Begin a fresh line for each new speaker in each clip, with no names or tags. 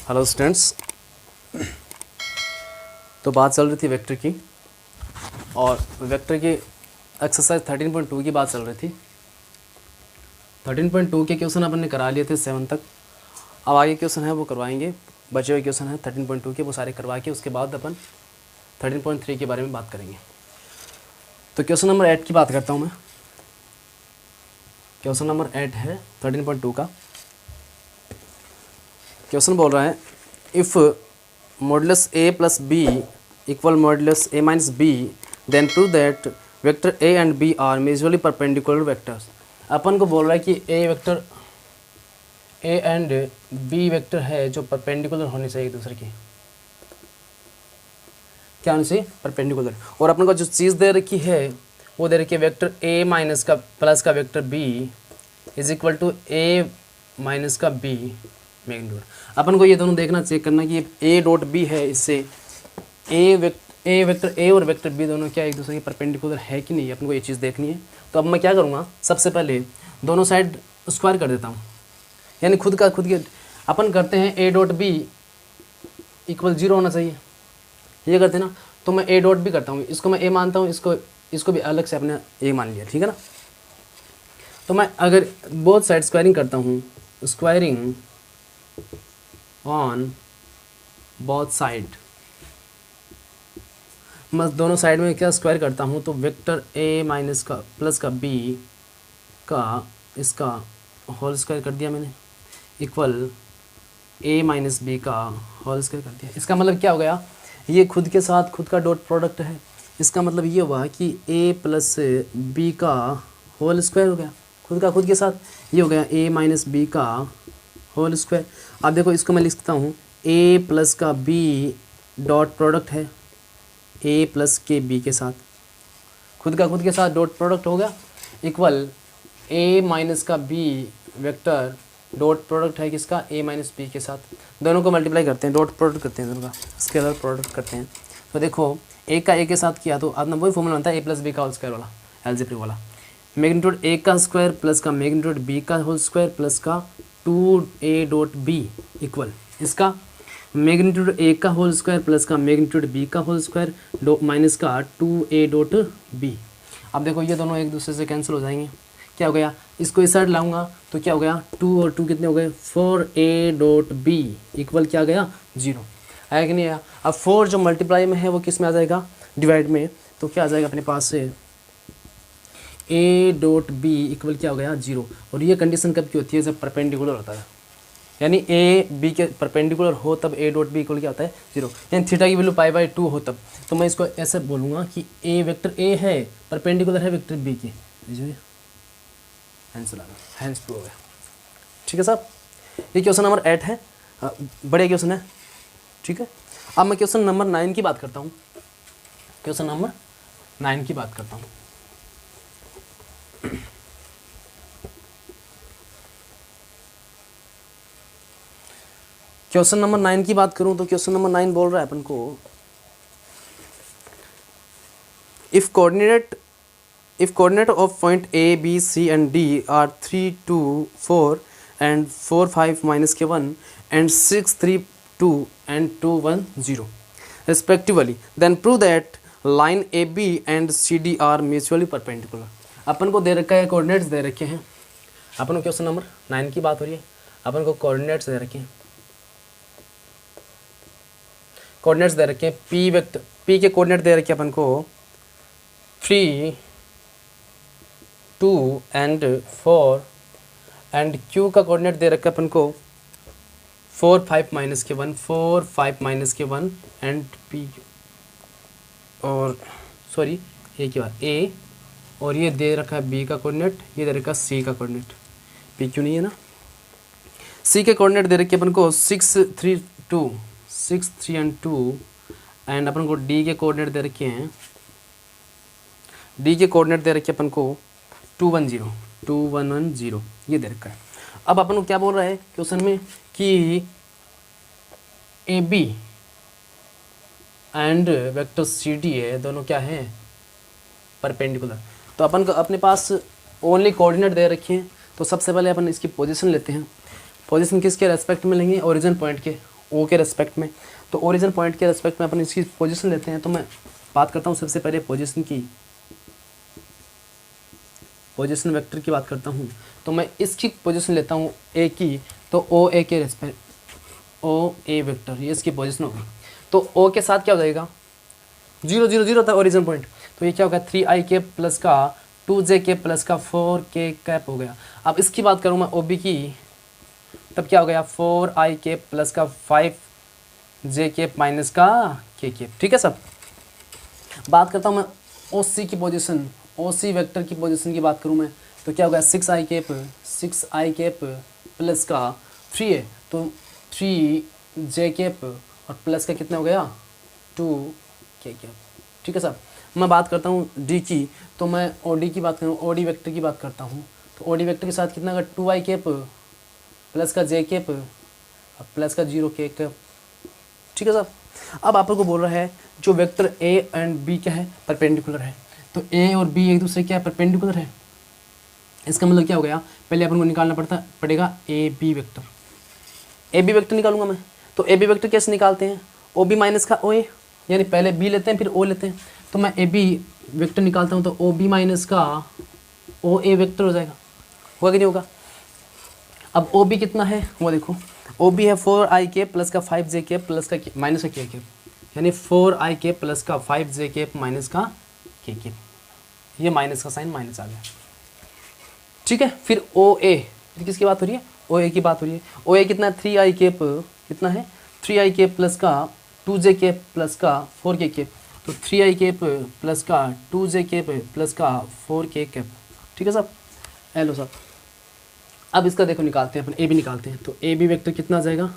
Hello students. तो बात चल रही थी वेक्टर की, और वेक्टर की एक्सरसाइज 13.2 की बात चल रही थी। 13.2 के क्वेश्चन अपन ने करा लिए थे 7 तक। अब आगे क्वेश्चन है वो करवाएंगे, बचे हुए क्वेश्चन है 13.2 के, वो सारे करवा के उसके बाद अपन 13.3 के बारे में बात करेंगे। तो क्वेश्चन नंबर 8 की बात करता हूँ मैं। क्वेश्चन नंबर 8 है 13.2 का। क्वेश्चन बोल रहा है if modulus A plus B equal modulus A minus B then prove that vector A and B are mutually perpendicular vectors. अपन को बोल रहा है कि A vector A and B vector है जो परपेंडिकुलर होने चाहिए एक दूसरे की। क्या होनी चाहिए? परपेंडिकुलर। और अपन को जो चीज़ दे रखी है वो दे रखी है वेक्टर ए माइनस का प्लस का vector B is equal to A minus का बी मैग्नीट्यूड। अपन को ये दोनों देखना चेक करना कि ए डॉट बी है, इससे ए वेक्टर ए और वेक्टर बी दोनों क्या एक दूसरे के परपेंडिकुलर है कि नहीं, अपन को ये चीज़ देखनी है। तो अब मैं क्या करूँगा, सबसे पहले दोनों साइड स्क्वायर कर देता हूँ, यानी खुद के अपन करते हैं ए डॉट बी इक्वल 0 होना चाहिए, ये करते हैं ना। तो मैं ए डॉट बी करता हूँ, इसको मैं ए मानता हूँ, इसको भी अलग से अपने ए मान लिया, ठीक है ना। तो मैं अगर बोथ साइड स्क्वायरिंग करता हूँ, स्क्वायरिंग ऑन बोथ साइड, मैं दोनों साइड में क्या स्क्वायर करता हूँ, तो वेक्टर ए माइनस का प्लस का बी का इसका होल स्क्वायर कर दिया मैंने, इक्वल ए माइनस बी का होल स्क्वायर कर दिया। इसका मतलब क्या हो गया, ये खुद के साथ खुद का डॉट प्रोडक्ट है। इसका मतलब ये हुआ कि ए प्लस बी का होल स्क्वायर हो गया, खुद के साथ ये हो गया ए माइनस बी का होल स्क्वायर। अब देखो इसको मैं लिखता हूँ ए प्लस का बी डॉट प्रोडक्ट है ए प्लस के बी के साथ, खुद के साथ डॉट प्रोडक्ट हो गया, इक्वल ए माइनस का बी वेक्टर डॉट प्रोडक्ट है किसका, ए माइनस बी के साथ। दोनों को मल्टीप्लाई करते हैं, डॉट प्रोडक्ट करते हैं, दोनों का स्केलर प्रोडक्ट करते हैं। तो देखो ए का ए के साथ किया तो अपना वही फॉर्मूला बनता है ए प्लस बी का होल स्क्वायर वाला, एलजेब्रिक वाला। मैग्नीट्यूड ए का स्क्वायर प्लस का मैग्नीट्यूड बी का होल स्क्वायर प्लस का 2a डॉट बी इक्वल इसका मैग्नीट्यूड ए का होल स्क्वायर प्लस का मैग्नीट्यूड बी का होल स्क्वायर माइनस का 2a डॉट बी। अब देखो ये दोनों एक दूसरे से कैंसिल हो जाएंगे, क्या हो गया, इसको इस साइड लाऊंगा तो क्या हो गया, 2 और 2 कितने हो गए, 4a डॉट बी इक्वल क्या आ गया, 0 आया कि नहीं आया। अब 4 जो मल्टीप्लाई में है वो किस में आ जाएगा, डिवाइड में, तो क्या आ जाएगा अपने पास से ए डॉट बी इक्वल क्या हो गया, 0। और ये कंडीशन कब की होती है, जब परपेंडिकुलर होता है, यानी ए बी के परपेंडिकुलर हो तब ए डॉट बी इक्वल क्या होता है, 0। यानी थीटा की वैल्यू π/2 हो तब। तो मैं इसको ऐसे बोलूँगा कि ए वेक्टर ए है परपेंडिकुलर है वेक्टर बी की, आंसर आ गया, हैंस प्रूव हो गया। ठीक है साहब, ये क्वेश्चन नंबर 8 है, बड़े क्वेश्चन है, ठीक है। अब मैं क्वेश्चन नंबर 9 की बात करता हूँ, क्वेश्चन नंबर 9 की बात करता हूँ। क्वेश्चन नंबर 9 की बात करूं तो क्वेश्चन नंबर 9 बोल रहा है अपन को if coordinate of point A B C and D are 3 2 4 and 4 5 minus के 1 and 6 3 2 and 2 1 0 respectively then prove that line A B and C D are mutually perpendicular. अपन को दे रखा है, कोऑर्डिनेट्स दे रखे हैं, अपन को क्वेश्चन नंबर 9 की बात हो रही है, अपन को कोऑर्डिनेट्स दे रखे हैं, कोऑर्डिनेट्स दे रखे हैं, पी वेक्टर पी के कोऑर्डिनेट दे रखे हैं अपन को 3 2 एंड 4 एंड क्यू का कोऑर्डिनेट दे रखा है अपन को 4 5 माइनस के 1 4 5 माइनस के 1 एंड पी और सॉरी ये क्या ए, और ये दे रखा है बी का कोऑर्डिनेट, ये दे रखा है सी का कोऑर्डिनेट, पी क्यू नहीं है ना। सी के कोऑर्डिनेट दे रखे अपन को 6 3 2 6 3 एंड 2 एंड अपन को डी के कोऑर्डिनेट दे रखे हैं, डी के कोऑर्डिनेट दे रखे अपन को 2 1 0 2 1 1 0 ये दे रखा है। अब अपन को क्या बोल रहा है क्वेश्चन में कि A B and vector C D है, दोनों क्या है, परपेंडिकुलर। तो अपन को अपने पास ओनली कोऑर्डिनेट दे रखे हैं, तो सबसे पहले अपन इसकी पोजीशन लेते हैं। पोजीशन किसके रेस्पेक्ट में लेंगे, ओरिजिन पॉइंट के, ओ के रेस्पेक्ट में। तो ओरिजिन पॉइंट के रेस्पेक्ट में अपन इसकी पोजीशन लेते हैं। तो मैं बात करता हूँ सबसे पहले पोजीशन की, पोजीशन वेक्टर की बात करता हूँ। तो मैं इसकी पोजीशन लेता हूँ ए की, तो ओ ए के रेस्पेक्ट, ओ ए वेक्टर, ये इसकी पोजीशन होगी। तो ओ के साथ क्या हो जाएगा, 0 0 0 था ओरिजिन पॉइंट। तो ये क्या होगा, 3i के प्लस का 2j के प्लस का 4k कैप हो गया। अब इसकी बात करूँ मैं ओ बी की, तब क्या हो गया, 4i के प्लस का 5j के माइनस का k के। ठीक है सब। बात करता हूँ मैं ओ सी की पोजीशन, ओ सी वेक्टर की पोजीशन की बात करूँ मैं, तो क्या होगा, 6i कैप प्लस का 3 है, तो 3j कैप और प्लस का कितना हो गया, 2k कैप। ठीक है साहब। मैं बात करता हूँ डी की, तो मैं ओ डी की बात करूँ, ओ डी वेक्टर की बात करता हूँ। तो ओ डी वेक्टर के साथ कितना होगा, 2i कैप प्लस का j कैप और प्लस का 0k कैप। ठीक है साहब। अब आपको बोल रहा है जो वेक्टर ए एंड बी क्या है, परपेंडिकुलर है। तो ए और बी एक दूसरे क्या है, परपेंडिकुलर है। इसका मतलब क्या हो गया, पहले अपन को निकालना पड़ेगा A B vector. A B vector निकालूंगा मैं। तो ए बी वेक्टर कैसे निकालते हैं, ओ बी माइनस का ओ ए, यानी पहले बी लेते हैं फिर ओ लेते हैं। तो मैं ए बी वेक्टर निकालता हूँ, तो ओ बी माइनस का ओ ए वेक्टर हो जाएगा, होगा कि नहीं होगा। अब ओ बी कितना है वो देखो, ओ बी है 4i के प्लस का 5j के प्लस का माइनस का k के, यानी 4i के प्लस का 5j के माइनस का k के, ये माइनस का साइन माइनस आ गया। ठीक है। फिर ओ ए, किसकी बात हो रही है, ओ ए की बात हो रही है। ओ ए कितना है, 3i के कितना है, 3i के प्लस का 2j के प्लस का 4k के, तो 3i के प्लस का 2j के प्लस का 4k कैप। ठीक है साहब। हेलो साहब। अब इसका देखो निकालते हैं अपन, ए बी निकालते हैं। तो ए बी वेक्टर कितना आ जाएगा,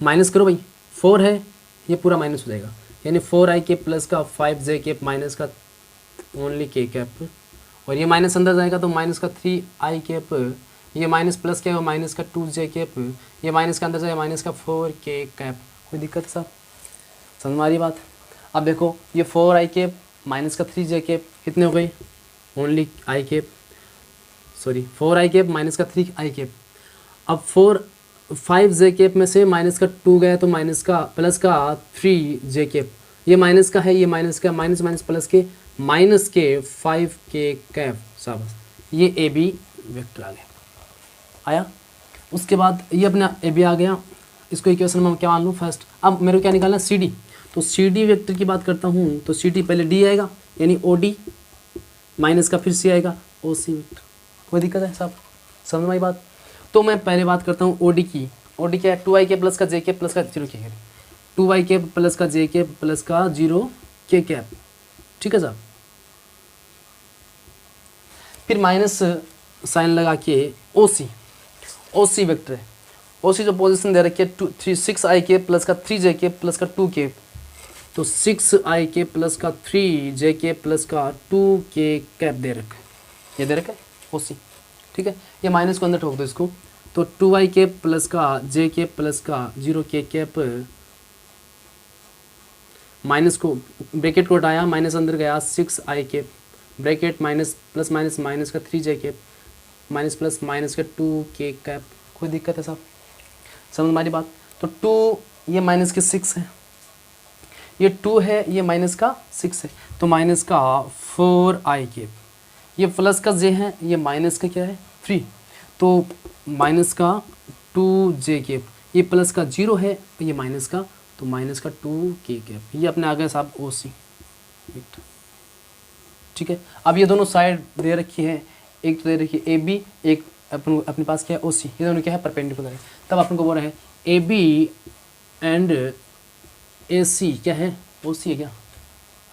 माइनस करो भाई, 4 है ये पूरा माइनस हो जाएगा, यानी 4i के प्लस का 5j के माइनस का ओनली k कैप, और ये माइनस अंदर जाएगा तो माइनस का 3i कैप, ये माइनस प्लस क्या है माइनस का 2j कैप, ये माइनस का अंदर जाएगा माइनस का 4k कैप। कोई दिक्कत है साहब, समझ में आ रही बात। अब देखो ये 4i कैप माइनस का 3j कैप कितने हो गई, only i cap, sorry 4i cap minus का 3i कैप। अब 5j कैप में से माइनस का 2 गया तो माइनस का प्लस का 3j कैप, ये माइनस का है, ये माइनस का, माइनस माइनस प्लस के माइनस के 5k कैप साहब, ये ए बी वेक्टर आ गया, आया। उसके बाद ये अपना ए बी आ गया, इसको इक्वेशन में क्या मान लूँ फर्स्ट। अब मेरे को क्या निकालना है, सी डी। तो सी डी वेक्टर की बात करता हूँ, तो सी डी पहले डी आएगा, यानी ओ डी माइनस का फिर सी आएगा ओ सी वेक्टर। कोई दिक्कत है साहब, समझ में आई बात। तो मैं पहले बात करता हूँ ओ डी की। ओ डी क्या है, 2i के प्लस का j के प्लस का 0k, 2i के प्लस का j के प्लस का 0k कैप। ठीक है साहब। फिर माइनस साइन लगा के ओ सी वेक्टर है। ओ सी जो पोजीशन दे रखी है 6i के प्लस का 3j के प्लस का 2k, तो 6i के प्लस का 3j के प्लस का 2k कैप दे रखा है, ये दे रखा है ओ सी। ठीक है। ये माइनस को अंदर ठोक दो इसको, तो 2i के प्लस का j के प्लस का 0k कैप, माइनस को ब्रैकेट को हटाया, माइनस अंदर गया 6i के bracket minus plus minus minus का 3j cap minus plus minus का 2k कैप। कोई दिक्कत है साहब, समझ हमारी बात। तो 2 ये माइनस के 6 है, ये 2 है, ये माइनस का 6 है, तो माइनस का 4i कैप, ये प्लस का j है, ये माइनस का क्या है 3, तो माइनस का 2j कैप, ये प्लस का 0 है, ये माइनस का, तो माइनस का 2k कैप। ये अपने आ गए साहब ओ सी। ठीक है। अब ये दोनों साइड दे रखी है, एक तो दे रखी है ए बी, एक अपने पास क्या है ओ सी, ये दोनों क्या है परपेंडिकुलर है। तब अपन को बोल रहे हैं ए बी एंड ए सी क्या है, ओ सी है क्या,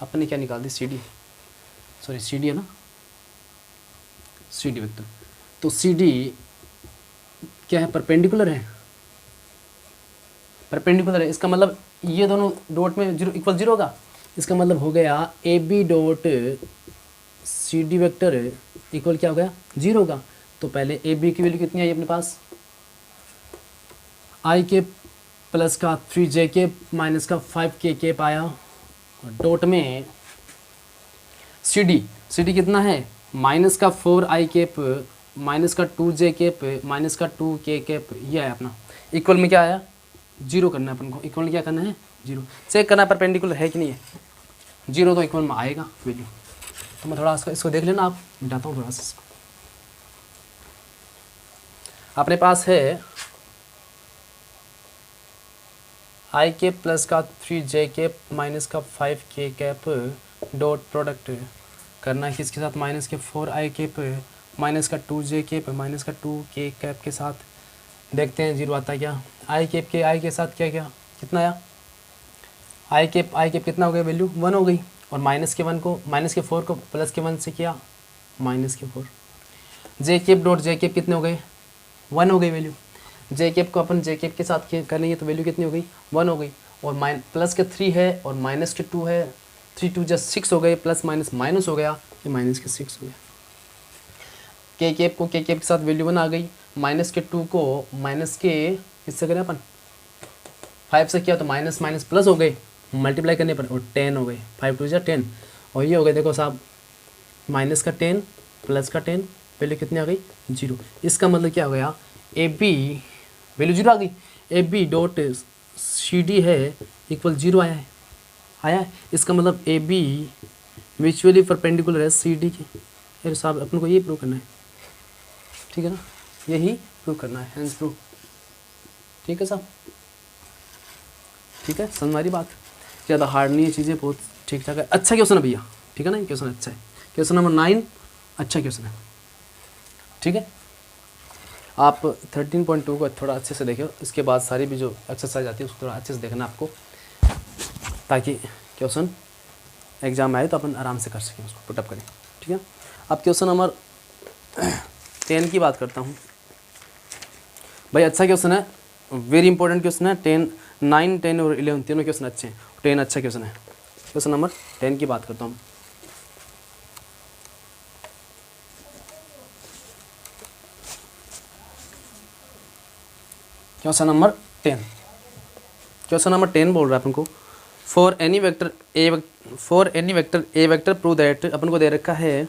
अपने क्या निकाल दी C D, sorry C D है ना, सी डी वेक्टर। तो सी डी क्या है, परपेंडिकुलर है, परपेंडिकुलर है। इसका मतलब ये दोनों डॉट में 0 इक्वल 0 होगा, इसका मतलब हो गया A B dot C D vector equal क्या हो गया 0 होगा। तो पहले ए बी की वैल्यू कितनी आई अपने पास, आई के प्लस का 3j के माइनस का 5k के पाया, और डॉट में सी डी कितना है, माइनस का 4i केप माइनस का 2j केप माइनस का 2k केप, ये है अपना। इक्वल में क्या आया जीरो करना है अपन को, इक्वल क्या करना है, जीरो। चेक करना है परपेंडिकुलर है कि नहीं है, जीरो तो इक्वल में आएगा वैल्यू। तो मैं थोड़ा इसको देख लेना, आप मिटाता हूँ थोड़ा सा इसको। अपने पास है आई कैप प्लस का 3j कैप माइनस का 5k कैप डॉट प्रोडक्ट करना है किसके साथ, माइनस के 4i कैप माइनस का 2j कैप माइनस का 2k कैप के साथ। देखते हैं जीरो आता है क्या। आई कैप के आई के साथ क्या क्या कितना आया, आई कैप कितना हो गया, वैल्यू 1 हो गई। और माइनस के 1 को, माइनस के 4 को प्लस के 1 से किया, माइनस के 4। जे कैप डॉट जे कैप कितने हो गए, 1 हो गई वैल्यू। जे कैप को अपन जे कैप के साथ कर लेंगे तो वैल्यू कितनी हो गई, 1 हो गई। और प्लस के 3 है और माइनस के 2 है, 3 2 जस्ट 6 हो गए, प्लस माइनस माइनस हो गया, ये माइनस के 6 हो गया। के कैप को के कैप के साथ वैल्यू 1 आ गई, माइनस के 2 को माइनस के इससे करें अपन 5 से किया तो माइनस माइनस प्लस हो गए, मल्टीप्लाई करने पर, और 10 हो गए, 5 2 10। और ये हो गए देखो साहब, माइनस का 10 प्लस का 10, वैल्यू कितनी आ गई, जीरो। इसका मतलब क्या हो गया, ए बी वैल्यू जीरो आ गई, A B dot C D है इक्वल जीरो आया है। इसका मतलब ए बी म्यूचुअली परपेंडिकुलर है सी डी के। अरे साहब अपन को ये प्रूव करना है, ठीक है ना, यही प्रूव करना है, हैंस प्रूव। ठीक है साहब, ठीक है, समझ हमारी बात, ज़्यादा हार्ड नहीं है चीज़ें, बहुत ठीक ठाक है। अच्छा क्वेश्चन है भैया, ठीक है ना, क्वेश्चन अच्छा है, क्वेश्चन नंबर 9 अच्छा क्वेश्चन है, ठीक है। आप 13.2 को थोड़ा अच्छे से देखें, इसके बाद सारी भी जो एक्सरसाइज आती है उसको थोड़ा अच्छे से देखना आपको, ताकि क्वेश्चन एग्जाम में आए तो अपन आराम से कर सकें, उसको पुटअप करें, ठीक है। अब क्वेश्चन नंबर 10 की बात करता हूँ भाई। अच्छा क्वेश्चन है, वेरी इंपॉर्टेंट क्वेश्चन है। 10 9 10 और 11 तीनों क्वेश्चन अच्छे हैं, 10 अच्छा क्वेश्चन है। क्वेश्चन नंबर 10 की बात करता हूँ। क्वेश्चन नंबर 10, क्वेश्चन नंबर 10 बोल रहा है अपन को, for any vector A vector prove that, अपन को दे रखा है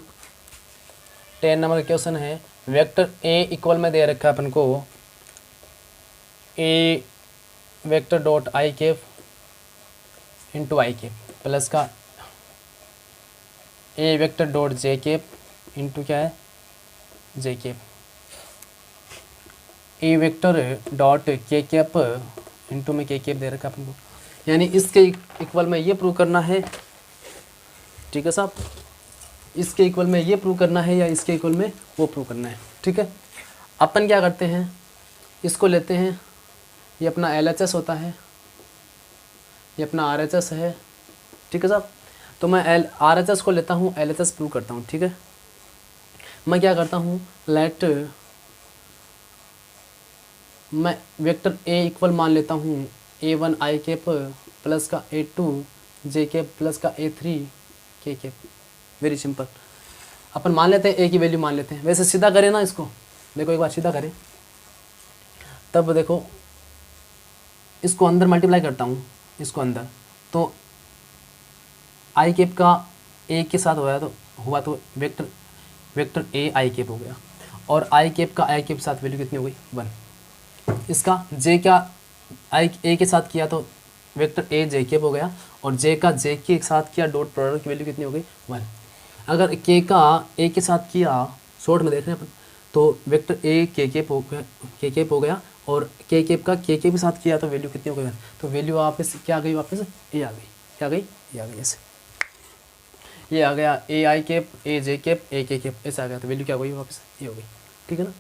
10 नंबर का क्वेश्चन है, वेक्टर ए इक्वल में दे रखा है अपन को A vector dot I cap into I cap plus का A vector dot J cap into क्या है, जे कैप, ए वेक्टर डॉट के कैप इंटू में के कैप दे रखा अपन को, यानी इसके इक्वल में ये प्रूव करना है, ठीक है साहब, इसके इक्वल में ये प्रूव करना है या इसके इक्वल में वो प्रूव करना है, ठीक है। अपन क्या करते हैं, इसको लेते हैं, ये अपना LHS होता है, ये अपना RHS है, ठीक है साहब। तो मैं RHS को लेता हूँ, LHS प्रूव करता हूँ, ठीक है। मैं क्या करता हूँ, लेट मैं वेक्टर A इक्वल मान लेता हूँ A1 आई कैप प्लस का A2 जे कैप प्लस का A3 के कैप, वेरी सिंपल। अपन मान लेते हैं A की वैल्यू मान लेते हैं, वैसे सीधा करें ना इसको, देखो एक बार सीधा करें, तब देखो इसको अंदर मल्टीप्लाई करता हूँ, इसको अंदर, तो आई कैप का A के साथ हुआ तो वेक्टर A आई कैप हो गया, और आई कैप का आई कैप के साथ वैल्यू कितनी हो गई, 1। इसका J का आई A के साथ किया तो वेक्टर A जे कैप हो गया, और J का J के साथ किया डॉट प्रोडक्ट की वैल्यू कितनी हो गई, 1। अगर K का A के साथ किया, शॉर्ट में देख रहे हैं अपन, तो वेक्टर A के कैप हो गया, और के कैप का के के साथ किया तो वैल्यू कितनी हो गई, तो वैल्यू वापस क्या आ गई, वापस ए आ गई, क्या आ गई, ये आ गई, ऐसे ये आ गया ए आई कैप ए जे कैप ए के कैप, ऐसा आ गया, तो वैल्यू क्या हो गई, वापस ये हो गई, ठीक है ना।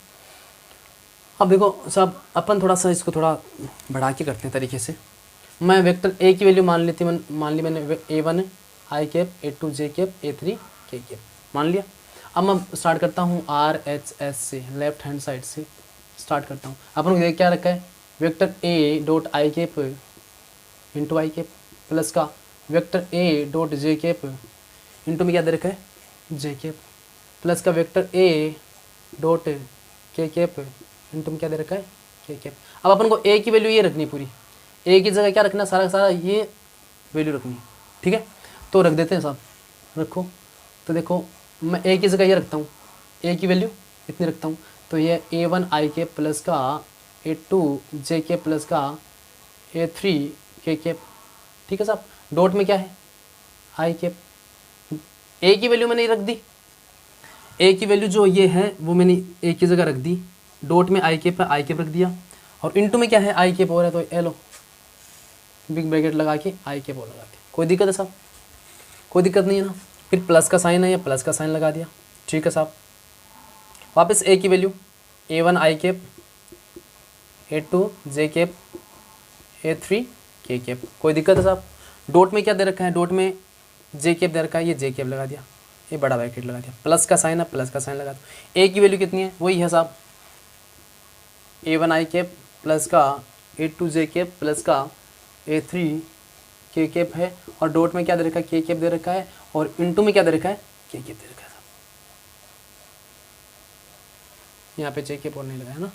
अब देखो सब अपन थोड़ा सा इसको थोड़ा बढ़ा के करते हैं तरीके से। मैं वेक्टर ए की वैल्यू मान ली मैंने A1 आई कैप A2 जे कैप A3 के कैप मान लिया। अब मैं स्टार्ट करता हूँ RHS से, लेफ्ट हैंड साइड से स्टार्ट करता हूँ। अपन को क्या रखा है, vector A dot I cap into I cap plus का vector A dot J cap into में क्या दे रखा है, जे कैप प्लस का वेक्टर ए डॉट के कैप इंटू में क्या दे रखा है, के कैप। अब अपन को ए की वैल्यू ये रखनी पूरी, ए की जगह क्या रखना, सारा सारा ये वैल्यू रखनी, ठीक है। तो रख देते हैं साहब, रखो। तो देखो मैं ए की जगह ये रखता हूँ, ए की वैल्यू इतनी रखता हूँ, तो ये A1 आई कैप प्लस का A2 जे कैप प्लस का A3 k, ठीक है साहब। डॉट में क्या है i कैप, ए की वैल्यू मैंने रख दी, ए की वैल्यू जो ये है वो मैंने ए की जगह रख दी, डॉट में i कैप है, i कैप रख दिया, और इनटू में क्या है i कैप हो रहा है तो एल बिग ब्रैकेट लगा के i कैप और लगा के। कोई दिक्कत है साहब? कोई दिक्कत नहीं है ना। फिर प्लस का साइन है या प्लस का साइन लगा दिया, ठीक है साहब। वापस ए की value A1 i cap, A2 j cap, A3 k cap. कोई दिक्कत है साहब? डॉट में क्या दे रखा है, डॉट में जे कैप दे रखा है, ये जे कैप लगा दिया, ये बड़ा ब्रैकेट लगा दिया, प्लस का साइन है प्लस का साइन लगा दो। ए की वैल्यू कितनी है, वही है साहब A1 i कैप प्लस का A2 j कैप प्लस का A3 k कैप है, और डॉट में क्या दे रखा है, k कैप दे रखा है, और इनटू में क्या दे रखा है, k कैप दे रखा है साहब। यहाँ पे जे कैप और नहीं लगाया ना,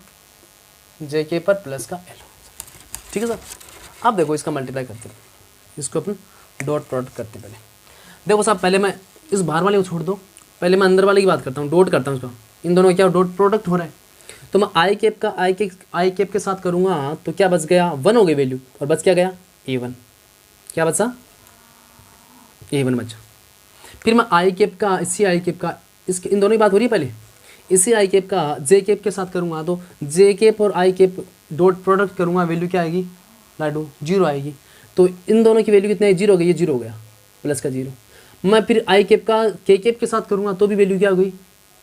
जे कैप पर प्लस का एल, ठीक है साहब। अब देखो इसका मल्टीप्लाई करते हैं, इसको अपन डॉट प्रोडक्ट करते हैं। पहले देखो साहब, पहले मैं इस बाहर वाले को छोड़ दो, पहले मैं अंदर वाले की बात करता हूँ, डॉट करता हूँ इसका। इन दोनों क्या डॉट प्रोडक्ट हो रहा है, तो मैं आई कैप के साथ करूँगा तो क्या बच गया, 1 हो गई वैल्यू, और बच क्या गया A1, क्या बचा A1 बचा। फिर मैं आई कैप का, इसी आई कैप का, इसके इन दोनों की बात हो रही है पहले, इसी आई कैप का जे कैप के साथ करूँगा तो जे कैप और आई कैप डॉट प्रोडक्ट करूँगा, वैल्यू क्या आएगी लाडू, 0 आएगी। तो इन दोनों की वैल्यू कितनी है, 0 हो गई, ये 0 हो गया, प्लस का 0। मैं फिर आई कैप का के कैप के साथ करूँगा तो भी वैल्यू क्या हो गई,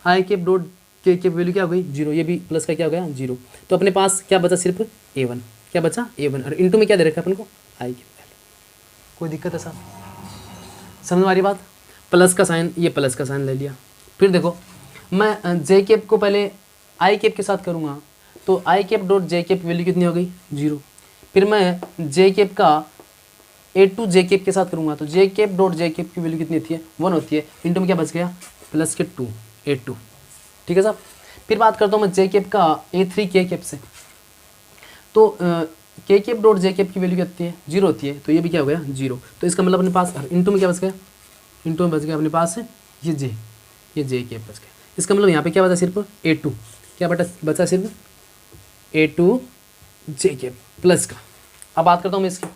आई कैप डॉट के कैप वैल्यू क्या हो गई 0, ये भी प्लस का क्या हो गया 0। तो अपने पास क्या बचा, सिर्फ A1, क्या बचा A1, और इनटू में क्या दे रखा है अपन को आई कैप वैल्यू। कोई दिक्कत है साहब? समझ में आ रही बात? प्लस का साइन, ये प्लस का साइन ले लिया। फिर देखो मैं जे कैप को पहले आई कैप के साथ करूँगा तो I cap dot J cap value कितनी हो गई 0। फिर मैं जे कैप का A2 जे कैप के साथ करूँगा तो जे कैप डॉट जे कैप की वैल्यू कितनी होती है 1 होती है, इनटू में क्या बच गया प्लस के 2 A2, ठीक है साहब। फिर बात करता हूँ मैं जे कैप का A3 के कैप से, तो के कैप डॉट जे कैप की वैल्यू कितनी है 0 होती है, तो ये भी क्या हो गया 0। तो इसका मतलब अपने पास इनटू में क्या बच गया, इनटू में बच गया अपने पास ये जे कैप बच गया। इसका मतलब यहाँ पे क्या बचा, सिर्फ A2, क्या बचा सिर्फ A2 जे कैप प्लस का। अब बात करता हूँ मैं इसकी,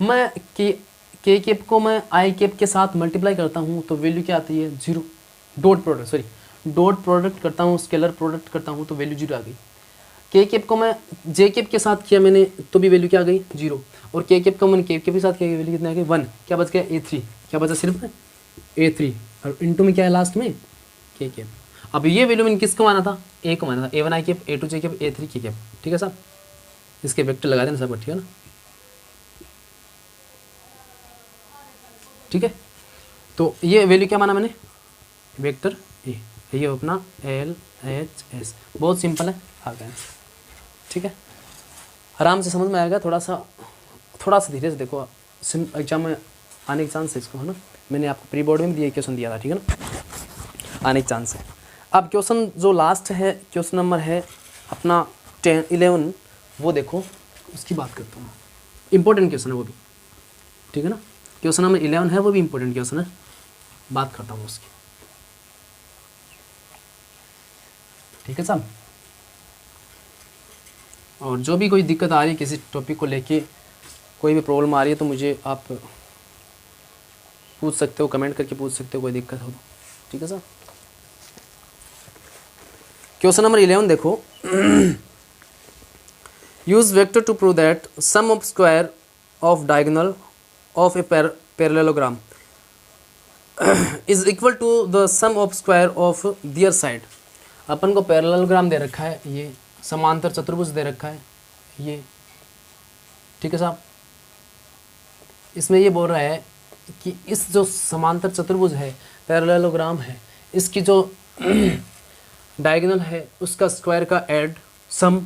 मैं के कैप को मैं आई कैप के साथ मल्टीप्लाई करता हूँ तो वैल्यू क्या आती है 0। डॉट प्रोडक्ट करता हूँ, स्केलर प्रोडक्ट करता हूँ तो वैल्यू 0 आ गई। के कैप को मैं जे कैप के साथ किया मैंने तो भी वैल्यू क्या आ गई 0, और के कैप को मैंने के कैप के साथ किया वैल्यू कितना आ गई 1, क्या बच गया A3, क्या बचा सिर्फ A3, और इनटू में क्या है लास्ट में के कैप। अब ये वैल्यू मैंने किसको माना था, A को माना था, A1 आई कैप, A2 जे कैप, A3 के कैप, ठीक है साहब। इसके वेक्टर लगा देना सब, ठीक है ना, ठीक है। तो ये वैल्यू क्या माना मैंने, वेक्टर ए, ये अपना LHS, बहुत सिंपल है, आ गया, ठीक है। आराम से समझ में आएगा, थोड़ा सा धीरे से देखो, एग्जाम में आने के चांस है इसको, है ना। मैंने आपको प्री बोर्ड में भी क्वेश्चन दिया था, ठीक है ना, आने के चांस है। अब क्वेश्चन जो लास्ट है, क्वेश्चन नंबर है अपना 11, वो देखो, उसकी बात करता हूँ, इंपॉर्टेंट क्वेश्चन है वो भी, ठीक है ना। क्वेश्चन नंबर 11 है, वो भी इंपॉर्टेंट क्वेश्चन है, बात करता हूँ उसकी, ठीक है साहब। और जो भी कोई दिक्कत आ रही है किसी टॉपिक को लेके, कोई भी प्रॉब्लम आ रही है तो मुझे आप पूछ सकते हो, कमेंट करके पूछ सकते हो, कोई दिक्कत हो तो, ठीक है साहब। क्वेश्चन नंबर 11 देखो, use vector to prove that sum of square of diagonal of a parallelogram is equal to the sum of square of their side. अपन को पैरेललोग्राम दे रखा है, ये समांतर चतुर्भुज दे रखा है ये, ठीक है साहब। इसमें ये बोल रहा है कि इस जो समांतर चतुर्भुज है, पैरेललोग्राम है, इसकी जो डायगोनल है उसका स्क्वायर का ऐड सम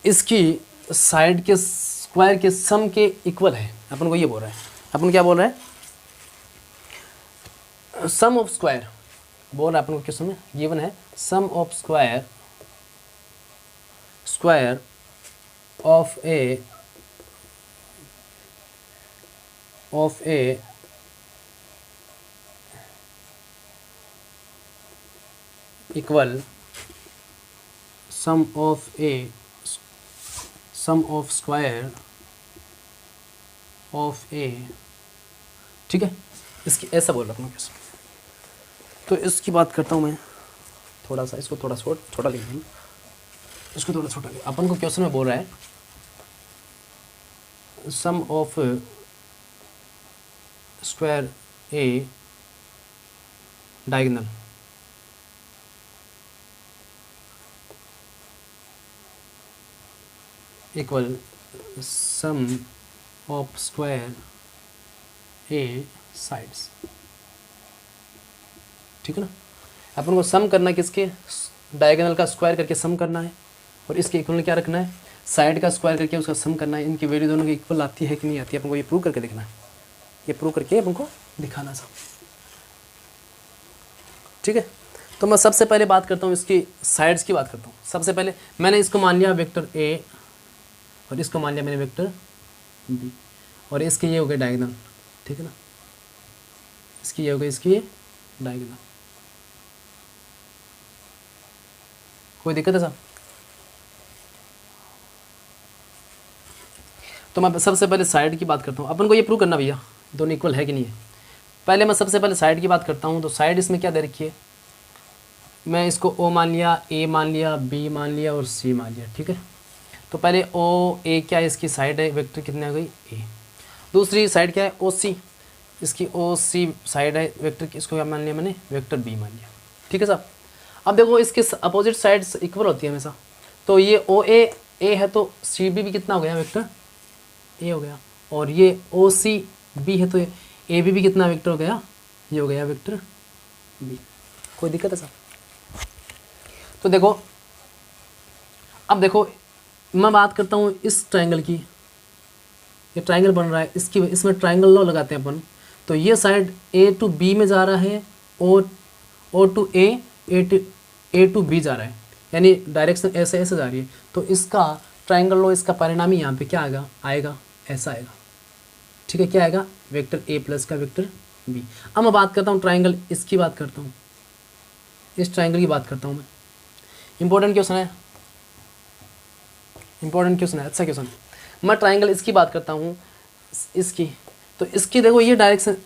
इसकी साइड के स्क्वायर के सम के इक्वल है। अपन को ये बोल रहा है, अपन क्या बोल रहा है, सम ऑफ स्क्वायर बोल रहा है अपन को, क्वेश्चन में गिवन है sum of square of a equal sum of a sum of square of a, ठीक है, इसकी ऐसा बोल रहा हूँ कैसे, तो इसकी बात करता हूँ मैं थोड़ा सा, इसको थोड़ा छोटा लिख दूँ, इसको थोड़ा छोटा लिख, अपन को क्वेश्चन में बोल रहा है sum of square a diagonal equal sum of square a sides, ठीक है ना। अपन को सम करना है किसके, डायगोनल का स्क्वायर करके सम करना है, और इसके इक्वल क्या रखना है, साइड का स्क्वायर करके उसका सम करना है। इनकी वैल्यू दोनों की इक्वल आती है कि नहीं आती है, अपन को ये प्रूव करके देखना है, ये प्रूव करके अपन को दिखाना सब, ठीक है। तो मैं सबसे पहले बात करता हूँ इसकी साइड्स की बात करता हूँ। सबसे पहले मैंने इसको मान लिया वेक्टर ए, और इसको मान लिया मैंने वेक्टर बी, और इसके ये हो गए डायगोनल, ठीक है ना, इसकी ये हो गई, इसकी ये डायगोनल। कोई दिक्कत है साहब? तो मैं सबसे पहले साइड की बात करता हूँ। अपन को ये प्रूव करना भैया दोनों इक्वल है कि नहीं है। पहले मैं सबसे पहले साइड की बात करता हूँ। तो साइड इसमें क्या दे रखी है, मैं इसको ओ मान लिया, ए मान लिया, बी मान लिया और सी मान लिया, ठीक है। तो पहले ओ ए क्या है, इसकी साइड है, वेक्टर कितने आ गई ए। दूसरी साइड क्या है, ओ सी, इसकी ओ सी साइड है, वेक्टर इसको क्या मान लिया मैंने, वेक्टर बी मान लिया, ठीक है साहब। अब देखो इसके अपोजिट साइड्स इक्वल होती है हमेशा, तो ये ओ ए है तो सी बी भी कितना हो गया, वेक्टर ए हो गया, और ये ओ सी बी है तो ए बी भी कितना वेक्टर हो गया, ये हो गया वेक्टर बी। कोई दिक्कत है साहब? तो देखो, अब देखो मैं बात करता हूँ इस ट्रायंगल की, ये ट्रायंगल बन रहा है, इसकी इसमें ट्रायंगल लॉ लगाते हैं अपन। तो ये साइड ए टू बी में जा रहा है, O to A to B जा रहा है, यानी डायरेक्शन ऐसे ऐसे जा रही है। तो इसका ट्रायंगल लॉ, इसका परिणामी यहाँ पे क्या आएगा ऐसा आएगा, ठीक है। क्या आएगा, वेक्टर ए प्लस का वेक्टर बी। अब मैं बात करता हूँ ट्रायंगल, इसकी बात करता हूँ, इस ट्रायंगल की बात करता हूँ मैं। इंपॉर्टेंट क्वेश्चन है, इंपॉर्टेंट क्वेश्चन है, अच्छा क्वेश्चन है। मैं ट्रायंगल इसकी बात करता हूँ, इसकी। तो इसकी देखो ये डायरेक्शन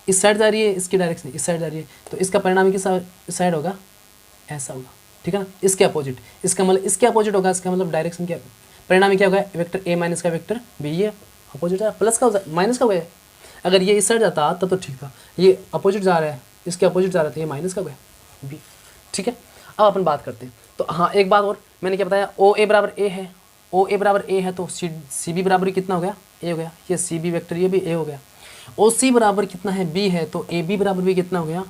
इस साइड जा रही है, इसकी डायरेक्शन इस साइड जा रही है, तो इसका परिणाम किस साइड होगा, ऐसा होगा, ठीक है ना। इसके अपोजिट, इसका मतलब इसके अपोजिट होगा, इसका मतलब डायरेक्शन क्या, परिणाम क्या होगा, वेक्टर ए माइनस का वेक्टर बी। ये अपोजिट है, प्लस का माइनस का हो गया। अगर ये इस साइड जाता तब तो ठीक था, ये अपोजिट जा रहा है, इसके अपोजिट जा रहा था, ये माइनस का हो गया बी, ठीक है। अब अपन बात करते हैं। तो हाँ, एक बात और मैंने क्या बताया, ओ ए बराबर ए है, ओ ए बराबर ए है तो सी बी बराबर कितना हो गया, ए हो गया। ये सी बी वेक्टर ये भी ए हो गया। ओ सी बराबर कितना है, बी है, तो ए बी बराबर भी कितना हो गया,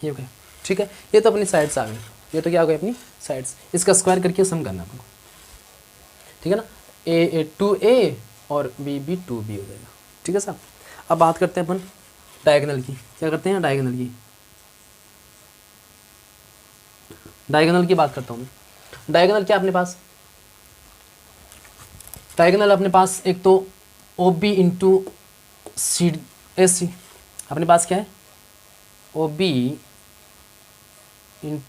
ये हो गया, ठीक है। ये तो अपनी साइड्स आ गई, ये तो क्या हो गया, अपनी साइड्स। इसका स्क्वायर करके सम करना अपन को, ठीक है ना। ए टू ए और बी टू बी हो जाएगा, ठीक है साहब। अब बात करते हैं अपन डायगोनल की। क्या करते हैं, डायगोनल की, डायगोनल की बात करता हूँ मैं। डायगोनल क्या अपने पास, डायगोनल अपने पास एक तो ओ बी इंटू सी ए सी, अपने पास क्या है, ओ बी इन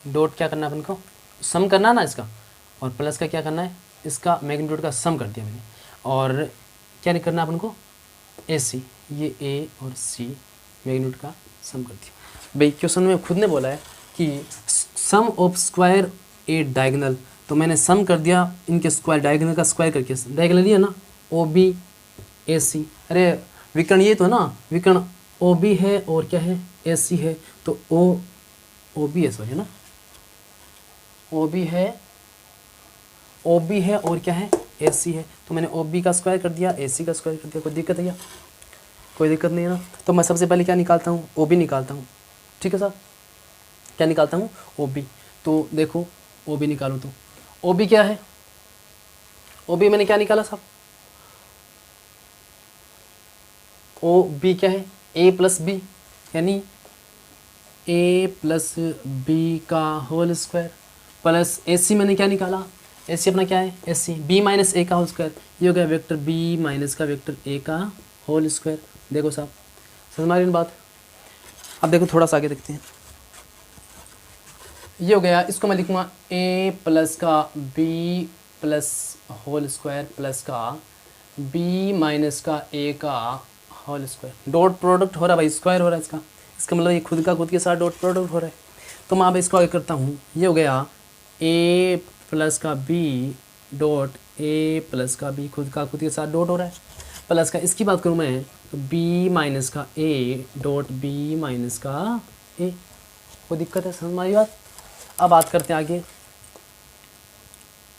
डॉट क्या करना है अपन को, सम करना है ना इसका, और प्लस का क्या करना है, इसका मैग्नीट्यूड का सम कर दिया मैंने। और क्या नहीं करना अपन को, ए सी, ये ए और सी मैग्नीट्यूड का सम कर दिया। भाई क्वेश्चन में खुद ने बोला है कि सम ऑफ स्क्वायर ए डायगोनल, तो मैंने सम कर दिया इनके स्क्वायर, डायगोनल का स्क्वायर करके। डायगोनल ये है ना, ओ बी ए सी, अरे विकर्ण ये तो ना, विकर्ण ओ बी है और क्या है, ए सी है, तो ओ बी है, सॉरी ना, ओ बी है और क्या है, ए सी है। तो मैंने ओ बी का स्क्वायर कर दिया, ए सी का स्क्वायर कर दिया। कोई दिक्कत है क्या, कोई दिक्कत नहीं है ना। तो मैं सबसे पहले क्या निकालता हूँ, ओ बी निकालता हूँ, ठीक है साहब। क्या निकालता हूँ, ओ बी। तो देखो ओ बी निकालो, तो ओ बी क्या है, ओ बी मैंने क्या निकाला साहब, ओ बी क्या है, ए प्लस बी, यानी ए प्लस बी का होल स्क्वायर, प्लस ए सी मैंने क्या निकाला, ए सी अपना क्या है, ए सी बी माइनस ए का होल स्क्वायर, ये हो गया वेक्टर बी माइनस का वेक्टर ए का होल स्क्वायर। देखो साहब, समझ में आ रही बात। अब देखो थोड़ा सा आगे देखते हैं, ये हो गया, इसको मैं लिखूँगा ए प्लस का B plus whole square plus का बी माइनस का ए का होल स्क्वायर। डॉट प्रोडक्ट हो रहा है भाई, स्क्वायर हो रहा है इसका, इसका मतलब ये खुद का खुद के साथ डॉट प्रोडक्ट हो रहा है। तो मैं अब इसको आगे करता हूँ, ये हो गया ए प्लस का बी डॉट ए प्लस का बी, खुद का खुद के साथ डॉट हो रहा है, प्लस का इसकी बात करूँ मैं तो बी माइनस का ए डॉट बी माइनस का ए। कोई दिक्कत है, समझ में आई बात? अब बात करते हैं आगे,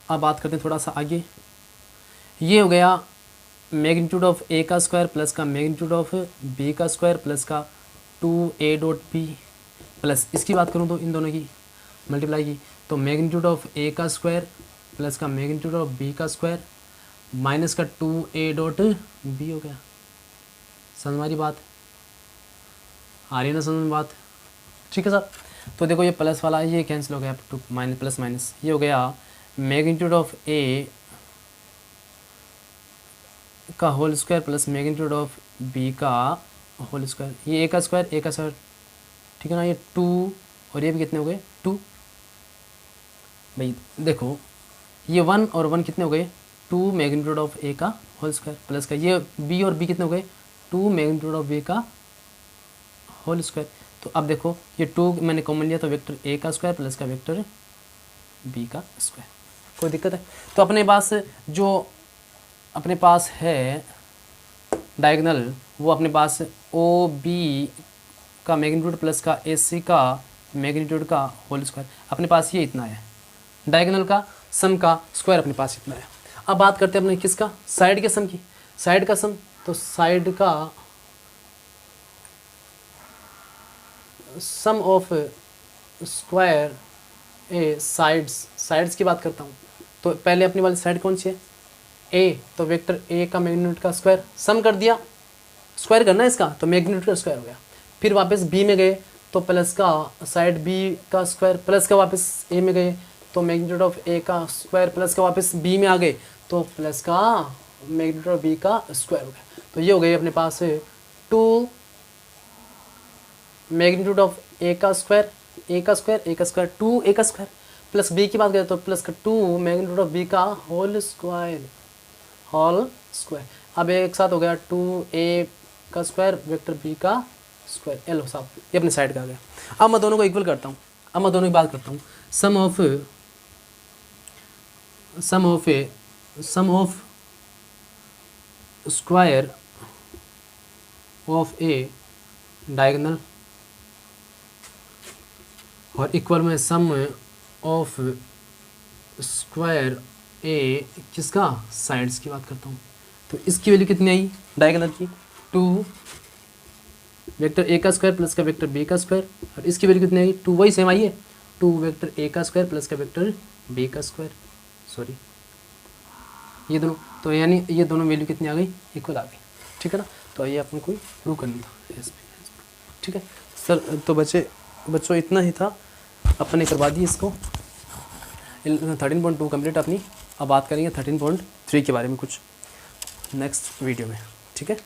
अब बात करते हैं थोड़ा सा आगे। ये हो गया मैग्नीट्यूड ऑफ ए का स्क्वायर प्लस का मैग्नीट्यूड ऑफ बी का स्क्वायर प्लस का 2a डॉट बी, प्लस इसकी बात करूँ तो इन दोनों की मल्टीप्लाई की, तो मैग्नीट्यूड ऑफ ए का स्क्वायर प्लस का मैग्नीट्यूड ऑफ बी का स्क्वायर माइनस का 2a डॉट बी हो गया। समझ हमारी बात आ रही है ना, समझ में बात? ठीक है सर। तो देखो ये प्लस वाला ये कैंसिल हो गया, टू माइनस प्लस माइनस, ये हो गया मैग्नीट्यूड ऑफ ए का whole square plus magnitude of B का होल स्क्वायर, ये ए का स्क्वायर, ठीक है ना, ये 2 और ये भी कितने हो गए 2। भाई देखो ये 1 और 1 कितने हो गए 2 मैग्नीट्यूड ऑफ ए का होल स्क्वायर प्लस का ये बी और बी कितने हो गए 2 मैग्नीट्यूड ऑफ बी का होल स्क्वायर। तो अब देखो ये 2 मैंने कॉमन लिया तो वेक्टर ए का स्क्वायर प्लस का वेक्टर बी का स्क्वायर। कोई दिक्कत है? तो अपने पास जो अपने पास है डायगोनल वो अपने पास ओ बी का मैग्नीट्यूड प्लस का ए सी का मैग्नीट्यूड का होल स्क्वायर, अपने पास ये इतना है, डायगोनल का सम का स्क्वायर अपने पास इतना है। अब बात करते हैं अपने किसका, साइड के सम की, साइड का सम, तो साइड का सम ऑफ स्क्वायर ए साइड्स की बात करता हूँ। तो पहले अपनी वाली साइड कौन सी है ए, तो वेक्टर ए का मैग्नीट्यूड का स्क्वायर सम कर दिया, स्क्वायर करना है इसका तो मैग्नीट्यूड का स्क्वायर हो गया। फिर वापस बी में गए तो प्लस का साइड बी का स्क्वायर प्लस का वापस ए में गए तो मैग्नीट्यूड ऑफ ए का स्क्वायर प्लस का वापस बी में आ गए तो प्लस का मैग्नीट्यूड ऑफ बी का स्क्वायर हो गया। तो ये हो गई अपने पास 2 मैग्नीट्यूड ऑफ ए का स्क्वायर 2 ए का स्क्वायर प्लस बी की बात करें तो प्लस का 2 मैग्नीट्यूड ऑफ बी का होल स्क्वायर। अब एक साथ हो गया 2a का स्क्वायर वेक्टर b का स्क्वायर एल साहब, ये अपने साइड का आ गया। अब मैं दोनों को इक्वल करता हूँ, अब मैं दोनों की बात करता हूँ। Sum of square of a diagonal और इक्वल में सम ऑफ स्क्वायर ए किसका, साइड्स की बात करता हूँ। तो इसकी वैल्यू कितनी आई डायगोनल की 2 वेक्टर ए का स्क्वायर प्लस का वेक्टर बी का स्क्वायर, और इसकी वैल्यू कितनी आई 2, वही सेम आई है 2 वेक्टर ए का स्क्वायर प्लस का वेक्टर बी का स्क्वायर, सॉरी ये दोनों, तो यानी ये दोनों वैल्यू कितनी आ गई इक्वल आ गई। ठीक है ना, तो आइए अपन को प्रूव करना था एस पी। ठीक है सर, तो बच्चों इतना ही था, अपन ने करवा दी इसको 13.2 कंप्लीट अपनी। अब बात करेंगे 13.3 के बारे में कुछ नेक्स्ट वीडियो में। ठीक है।